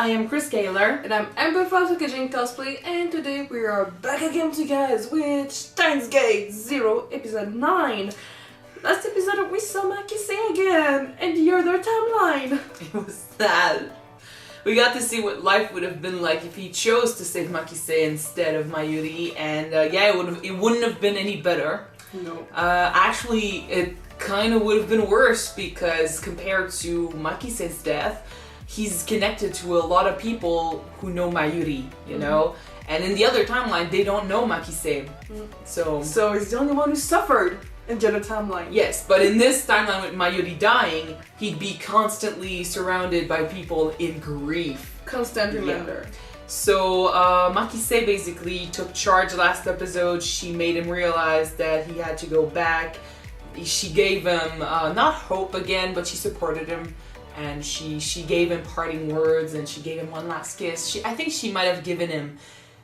I am Chris Kaler. And I'm Amber from Kyuujin Cosplay, and today we are back again to you guys with Steins Gate 0, episode 9. Last episode we saw Makise again, and the other timeline. It was sad. We got to see what life would have been like if he chose to save Makise instead of Mayuri, and yeah, it wouldn't have been any better. No. Actually, it kind of would have been worse because compared to Makise's death, he's connected to a lot of people who know Mayuri, you know? And in the other timeline, they don't know Makise. So he's the only one who suffered in the other timeline. Yes, but in this timeline with Mayuri dying, he'd be constantly surrounded by people in grief. Constant reminder. Yeah. So Makise basically took charge last episode. She made him realize that he had to go back. She gave him, not hope again, but she supported him. And she gave him parting words, and she gave him one last kiss. I think she might have given him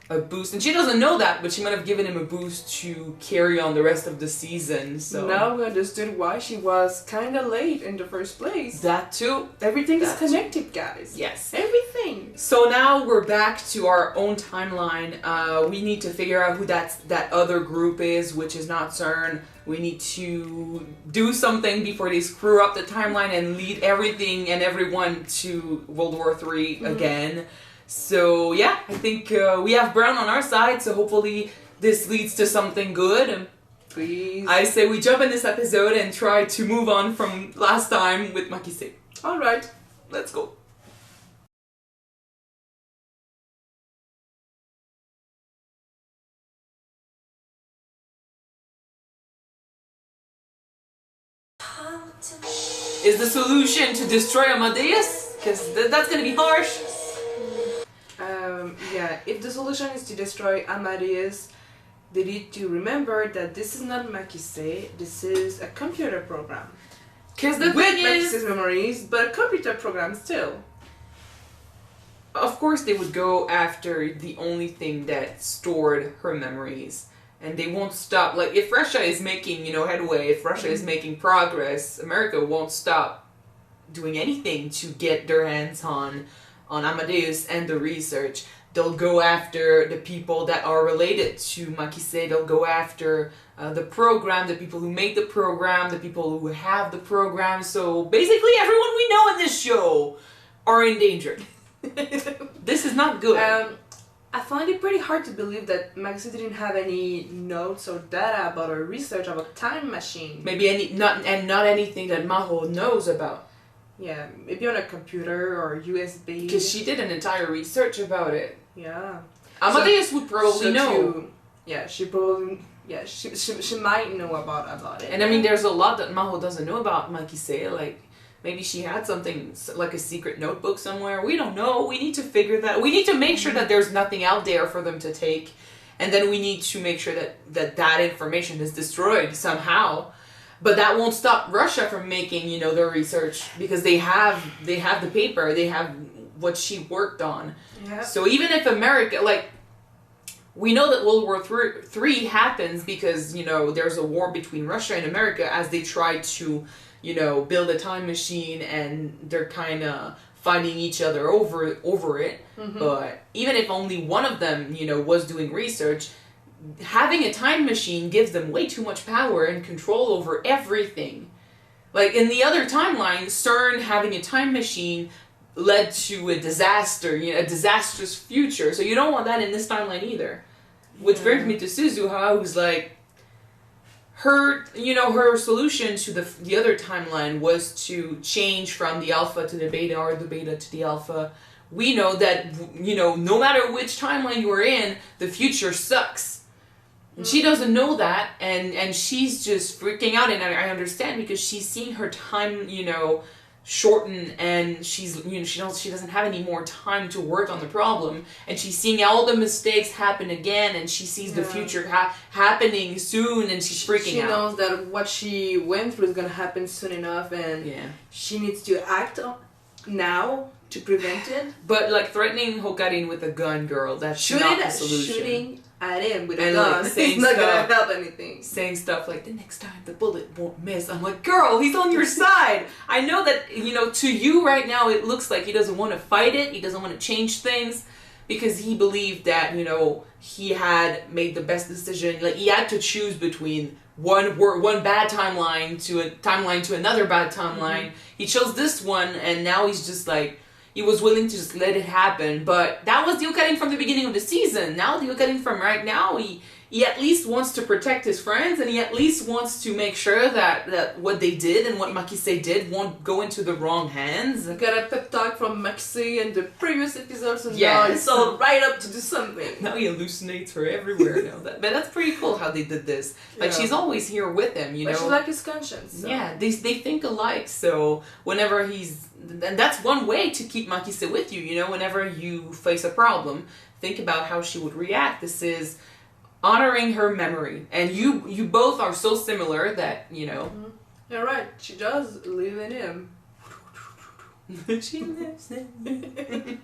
a boost, and she doesn't know that, but she might have given him a boost to carry on the rest of the season. So now we understood why she was kind of late in the first place. That too. Everything is connected, guys. Yes. Everything. So now we're back to our own timeline. We need to figure out who that other group is, which is not s.e.r.n. We need to do something before they screw up the timeline and lead everything and everyone to World War III again. So yeah, I think we have Brown on our side, so hopefully this leads to something good. Please. I say we jump in this episode and try to move on from last time with Makise. Alright. Let's go. Is the solution to destroy Amadeus? Because that's gonna be harsh. Yeah, if the solution is to destroy Amadeus, they need to remember that this is not Makise, this is a computer program. Because the thing is, Makise's memories, but a computer program still. Of course they would go after the only thing that stored her memories. And they won't stop. Like, if Russia is making, headway, if Russia is making progress, America won't stop doing anything to get their hands on Amadeus and the research. They'll go after the people that are related to Makise. They'll go after the program, the people who make the program, the people who have the program. So basically everyone we know in this show are endangered. This is not good. I find it pretty hard to believe that Makise didn't have any notes or data about her research about time machine. Maybe not anything that Maho knows about. Yeah, maybe on a computer or USB. Because she did an entire research about it. Yeah. Amadeus would probably know. She might know about it. And I mean, there's a lot that Maho doesn't know about Makise. Like, maybe she had something, like a secret notebook somewhere. We don't know. We need to figure that. We need to make sure that there's nothing out there for them to take. And then we need to make sure that information is destroyed somehow. But that won't stop Russia from making, their research, because they have the paper, they have what she worked on. Yeah. So even if America, we know that World War III happens because, there's a war between Russia and America as they try to, build a time machine, and they're kind of fighting each other over it. But even if only one of them, was doing research, having a time machine gives them way too much power and control over everything. Like, in the other timeline, s.e.r.n. having a time machine led to a disaster, a disastrous future. So you don't want that in this timeline either. Which brings me to Suzuha, who's like, her solution to the other timeline was to change from the alpha to the beta, or the beta to the alpha. We know that, no matter which timeline you're in, the future sucks. And she doesn't know that, and she's just freaking out, and I understand, because she's seeing her time, shorten, and she doesn't have any more time to work on the problem, and she's seeing all the mistakes happen again, and she sees the future happening soon, and she's freaking out. She knows that what she went through is going to happen soon enough, and she needs to act now to prevent it. But, threatening Okarin with a gun, girl, that's not the solution. Shooting at him with a And, gun. like, saying It's not stuff. gonna help anything. Saying stuff like, the next time the bullet won't miss. I'm like, girl, he's on your side. I know that, to you right now, it looks like he doesn't want to fight it. He doesn't want to change things because he believed that, he had made the best decision. Like, he had to choose between one bad timeline to another bad timeline. He chose this one, and now he's just like, he was willing to just let it happen. But that was the Okarin from the beginning of the season. Now the Okarin from right now, he at least wants to protect his friends, and he at least wants to make sure that what they did and what Makise did won't go into the wrong hands. Got a pep talk from Makise in the previous episodes, and Yes. now it's all right up to do something. Now he hallucinates her everywhere now. But that's pretty cool how they did this. Like, Yeah. she's always here with him, But she's like his conscience. So. Yeah, they think alike, so whenever and that's one way to keep Makise with you, whenever you face a problem, think about how she would react. This is honoring her memory, and you both are so similar that, You're right, she does live in him. she lives in you.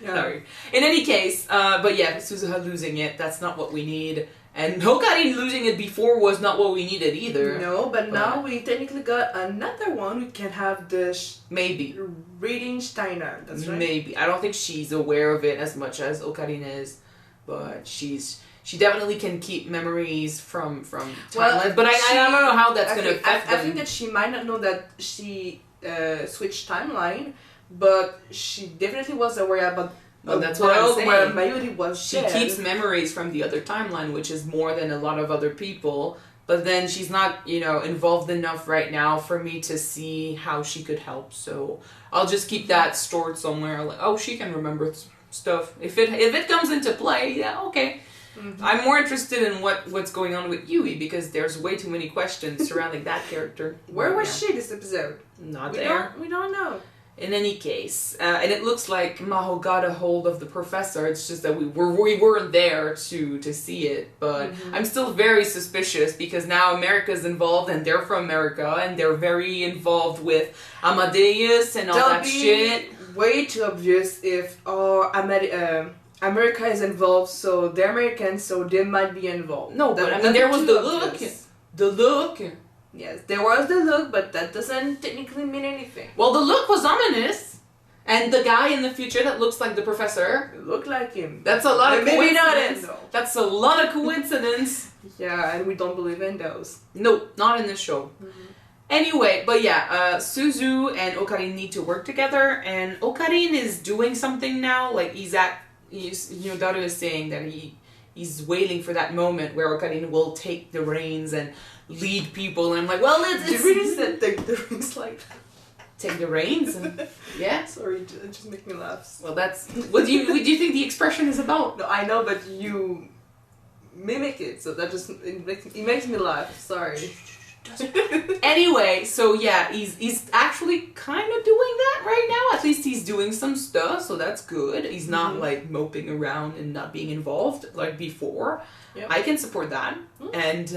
Yeah. Sorry. In any case, but yeah, Suzuha losing it, that's not what we need. And Okarin losing it before was not what we needed either. No, but now we technically got another one who can have the Maybe. reading Steiner. That's right. Maybe. I don't think she's aware of it as much as Okarin is, but she definitely can keep memories from timelines. But I don't know how that's going to affect them. I think that she might not know that she switched timeline, but she definitely was aware about Well, a that's what I'm world saying. where Mayuri was She dead. keeps memories from the other timeline, which is more than a lot of other people. But then she's not, involved enough right now for me to see how she could help. So I'll just keep that stored somewhere. Like, oh, she can remember stuff. If it comes into play, yeah, okay. Mm-hmm. I'm more interested in what's going on with Yui because there's way too many questions surrounding that character. Where was Yeah. she this episode? Not there. We don't know. In any case, and it looks like Maho got a hold of the professor. It's just that we weren't there to see it. But I'm still very suspicious because now America's involved, and they're from America, and they're very involved with Amadeus and all that shit. Way too obvious if America is involved, so they're Americans, so they might be involved. No, but I mean there was the obvious. look. Yes, there was the look, but that doesn't technically mean anything. Well, the look was ominous, and the guy in the future that looks like the professor. It looked like him. That's a lot of Maybe not coincidence. him, though. That's a lot of coincidence. Yeah, and we don't believe in those. No, not in this show. Anyway, but yeah, Suzu and Okarin need to work together, and Okarin is doing something now. Like Daru is saying that he's waiting for that moment where Okarin will take the reins and lead people, and I'm like, well, it's You really said take the rings like that. take the reins, and yeah. Sorry, it just makes me laugh. Well, that's what do you think the expression is about? No, I know, but you mimic it, so that just it makes me laugh. Sorry. Anyway, so yeah, he's actually kind of doing that right now. At least he's doing some stuff, so that's good. He's not like moping around and not being involved like before. Yep. I can support that. And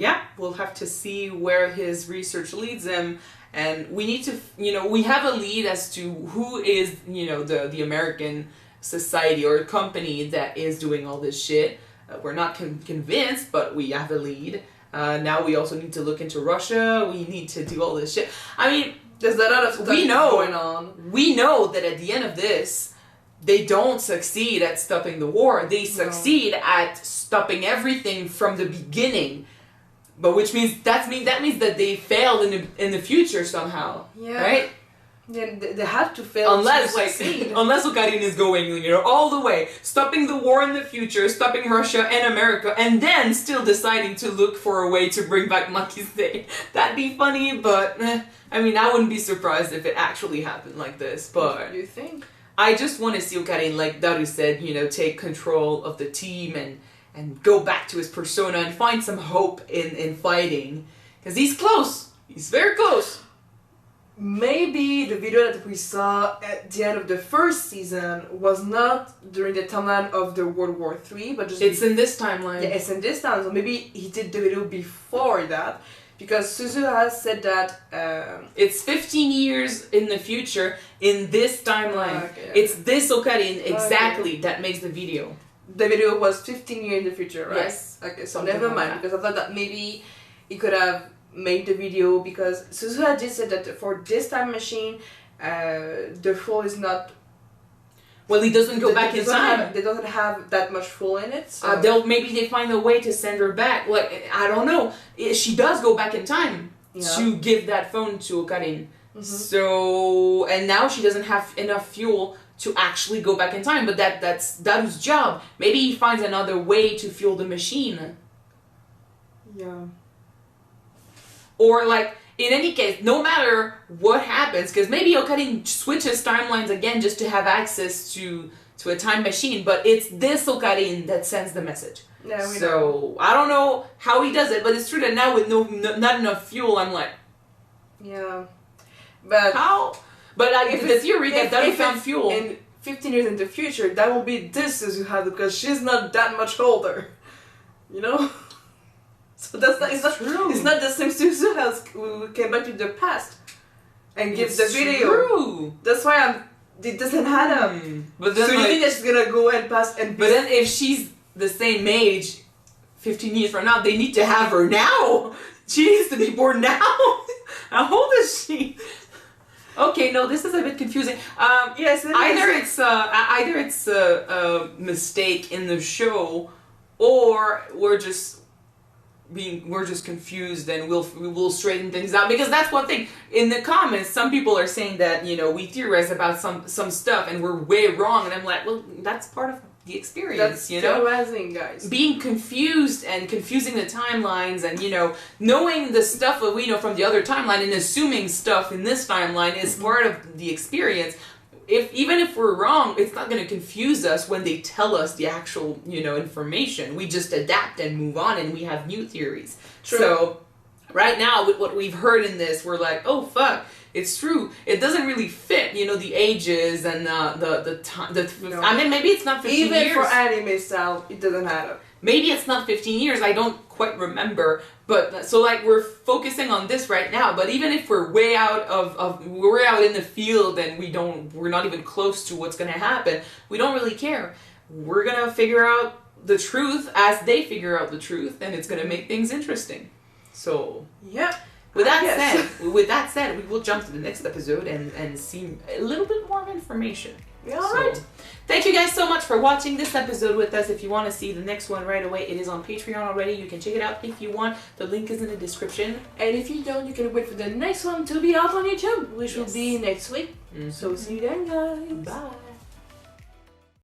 yeah, we'll have to see where his research leads him. And we need to, we have a lead as to who is, the American society or company that is doing all this shit. We're not convinced, but we have a lead. Now we also need to look into Russia. We need to do all this shit. I mean, There's a lot of stuff going on. We know that at the end of this, they don't succeed at stopping the war. They succeed at stopping everything from the beginning. But which means that means that they failed in the future somehow. Yeah. Right? Yeah, they have to fail Unless to succeed. unless Okarin is going, all the way, stopping the war in the future, stopping Russia and America, and then still deciding to look for a way to bring back Makise. That'd be funny, but I mean, I wouldn't be surprised if it actually happened like this. But You think? I just want to see Okarin, like Daru said, take control of the team and go back to his persona and find some hope in fighting, because he's close. He's very close. Maybe the video that we saw at the end of the first season was not during the timeline of the World War III, but just It's in this timeline. Yeah, it's in this time, so maybe he did the video before that, because Suzuha said that It's 15 years in the future in this timeline. Okay. It's this Okarin exactly that makes the video. the video was 15 years in the future, right? Yes. Okay, so Something never like mind, that. because I thought that maybe he could have made the video, because Suzuha just said that for this time machine, the fuel is not... Well, he doesn't go back in time. They doesn't have that much fuel in it, so... Maybe they find a way to send her back. Like, I don't know. She does go back in time to give that phone to Okarin. Mm-hmm. So, and now she doesn't have enough fuel to actually go back in time, but that's Daru's job. Maybe he finds another way to fuel the machine. Yeah. Or like, in any case, no matter what happens, because maybe Okarin switches timelines again just to have access to a time machine, but it's this Okarin that sends the message. Yeah, so, I don't know how he does it, but it's true that now with not enough fuel, I'm like... Yeah. But... How? But the theory that Daru found fuel... In 15 years in the future, that will be this Suzuha, because she's not that much older. You know? So it's not true. It's not the same Suzuha who came back to the past and give the video. True. That's why it doesn't add up. But then, so you think that she's gonna go and pass and... But then if she's the same age, 15 years from now, they need to have her now. She needs to be born now. How old is she? Okay, no, this is a bit confusing. Yes, either it's a mistake in the show, or we're just confused, and we'll straighten things out, because that's one thing. In the comments, some people are saying that, you know, we theorize about some stuff and we're way wrong, and I'm like, well, that's part of the experience. That's theorizing, guys. Being confused and confusing the timelines, and, you know, knowing the stuff that we know from the other timeline and assuming stuff in this timeline is part of the experience. Even if we're wrong, it's not going to confuse us when they tell us the actual, you know, information. We just adapt and move on, and we have new theories. True. So, right now, with what we've heard in this, we're like, oh, fuck, it's true. It doesn't really fit, you know, the ages and the time. No. I mean, maybe it's not 15 years. Even for anime style, it doesn't matter. Maybe it's not 15 years. I don't quite remember. But so like we're focusing on this right now. But even if we're way out we're out in the field and we're not even close to what's gonna happen, we don't really care. We're gonna figure out the truth as they figure out the truth, and it's gonna make things interesting. So yeah. With that said, we will jump to the next episode and see a little bit more of information. Yeah, alright. Thank you guys so much for watching this episode with us. If you want to see the next one right away, it is on Patreon already. You can check it out if you want. The link is in the description. And if you don't, you can wait for the next one to be out on YouTube, which will be next week. Mm-hmm. So see you then, guys. Bye.